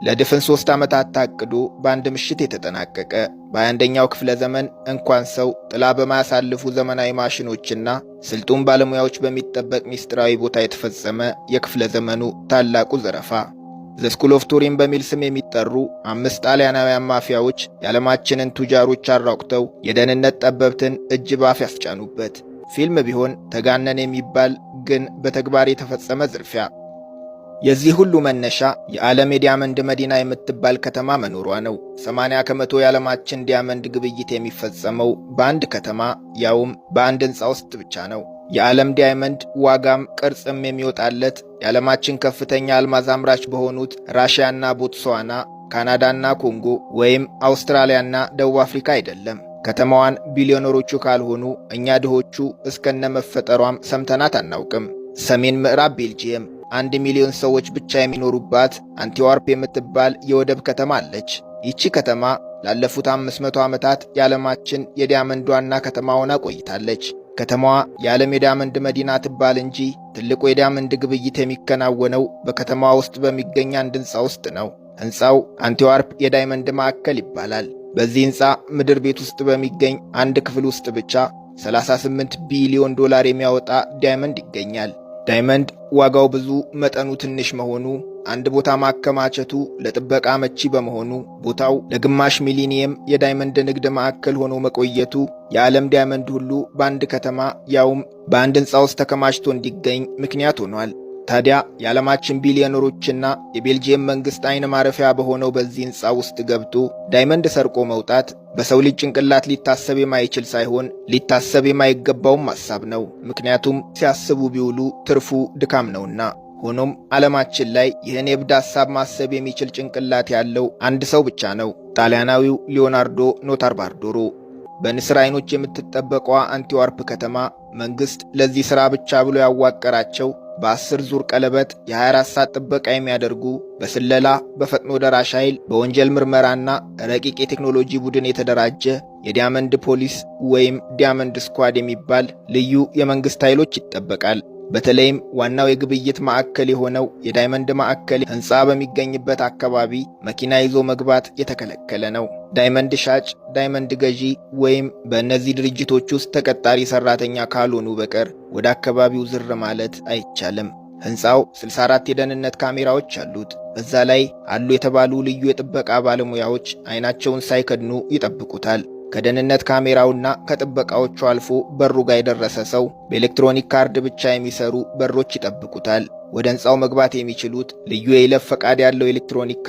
ለድፍን 3 ዓመታት ታቅዶ በአንድ ምሽት የተጠናቀቀ በ21ኛው ክፍለ ዘመን እንኳን ሰው ጥላ በማያሳልፉ ዘመናዊ ማሽኖችና ስልጡን ባለሙያዎች በሚጠበቅ ሚስጥራዊ ቦታ የተፈጸመ የክፍለ ዘመኑ ታላቁ ዘረፋ። ዘ ስኩል ኦፍ ቱሪን በሚል ስም የሚጠሩ 5 ጣሊያናውያን ማፊያዎች የዓለማችንን ቱጃሮች አራቁተው የደህንነት ጠበብትን እጅ ባፍ ያስጫኑበት ፊልም ቢሆን ተጋነን የሚባል ግን በተግባር የተፈጸመ ዝርፊያ። የዚህ ሁሉ መነሻ የዓለም የዲያመንድ መዲና የምትባል ከተማ መኖሯ ነው። 80 ከመቶ የዓለማችን ዲያመንድ ግብይት የሚፈጸመው በአንድ ከተማ ያውም በአንድ ሕንፃ ውስጥ ብቻ ነው። የዓለም ዲያመንድ ዋጋም ቅርጽም የሚወጣለት የዓለማችን ከፍተኛ አልማዝ አምራች በሆኑት ራሽያና ቦትስዋና፣ ካናዳና ኮንጎ ወይም አውስትራሊያና ደቡብ አፍሪካ አይደለም። ከተማዋን ቢሊዮነሮቹ ካልሆኑ እኛ ድሆቹ እስከነ መፈጠሯም ሰምተናት አናውቅም። ሰሜን ምዕራብ ቤልጂየም 1 ሚሊዮን ሰዎች ብቻ የሚኖሩባት አንቲዋርፕ የምትባል የወደብ ከተማ አለች። ይቺ ከተማ ላለፉት 500 ዓመታት የዓለማችን የዲያመንድ ዋና ከተማ ሆና ቆይታለች። ከተማዋ የዓለም የዲያመንድ መዲና ትባል እንጂ ትልቁ የዲያመንድ ግብይት የሚከናወነው በከተማዋ ውስጥ በሚገኝ አንድ ሕንፃ ውስጥ ነው። ሕንፃው አንቲዋርፕ የዳይመንድ ማዕከል ይባላል። በዚህ ሕንፃ ምድር ቤት ውስጥ በሚገኝ አንድ ክፍል ውስጥ ብቻ 38 ቢሊዮን ዶላር የሚያወጣ ዳይመንድ ይገኛል። ዳይመንድ ዋጋው ብዙ መጠኑ ትንሽ መሆኑ አንድ ቦታ ማከማቸቱ ለጥበቃ መቺ በመሆኑ ቦታው ለግማሽ ሚሊኒየም የዳይመንድ ንግድ ማዕከል ሆኖ መቆየቱ የዓለም ዳይመንድ ሁሉ በአንድ ከተማ ያውም በአንድ ሕንፃ ውስጥ ተከማችቶ እንዲገኝ ምክንያት ሆኗል። ታዲያ የዓለማችን ቢሊዮነሮችና የቤልጂየም መንግሥት አይን ማረፊያ በሆነው በዚህ ሕንፃ ውስጥ ገብቶ ዳይመንድ ሰርቆ መውጣት በሰው ልጅ ጭንቅላት ሊታሰብ የማይችል ሳይሆን ሊታሰብ የማይገባውም ሐሳብ ነው። ምክንያቱም ሲያስቡ ቢውሉ ትርፉ ድካም ነውና። ሆኖም ዓለማችን ላይ ይህን የእብድ ሐሳብ ማሰብ የሚችል ጭንቅላት ያለው አንድ ሰው ብቻ ነው፣ ጣሊያናዊው ሊዮናርዶ ኖታርባርዶሮ። በንስር አይኖች የምትጠበቀዋ አንቲዋርፕ ከተማ መንግሥት ለዚህ ሥራ ብቻ ብሎ ያዋቀራቸው በ10 ዙር ቀለበት የ24 ሰዓት ጥበቃ የሚያደርጉ በስለላ በፈጥኖ ደራሽ ኃይል በወንጀል ምርመራና ረቂቅ የቴክኖሎጂ ቡድን የተደራጀ የዲያመንድ ፖሊስ ወይም ዲያመንድ ስኳድ የሚባል ልዩ የመንግሥት ኃይሎች ይጠበቃል። በተለይም ዋናው የግብይት ማዕከል የሆነው የዳይመንድ ማዕከል ሕንፃ በሚገኝበት አካባቢ መኪና ይዞ መግባት የተከለከለ ነው። ዳይመንድ ሻጭ፣ ዳይመንድ ገዢ ወይም በእነዚህ ድርጅቶች ውስጥ ተቀጣሪ ሰራተኛ ካልሆኑ በቀር ወደ አካባቢው ዝር ማለት አይቻልም። ሕንፃው 64 የደህንነት ካሜራዎች አሉት። በዛ ላይ አሉ የተባሉ ልዩ የጥበቃ ባለሙያዎች አይናቸውን ሳይከድኑ ይጠብቁታል። ከደህንነት ካሜራውና ከጥበቃዎቹ አልፎ በሩ ጋር የደረሰ ሰው በኤሌክትሮኒክ ካርድ ብቻ የሚሰሩ በሮች ይጠብቁታል። ወደ ሕንፃው መግባት የሚችሉት ልዩ የይለፍ ፈቃድ ያለው ኤሌክትሮኒክ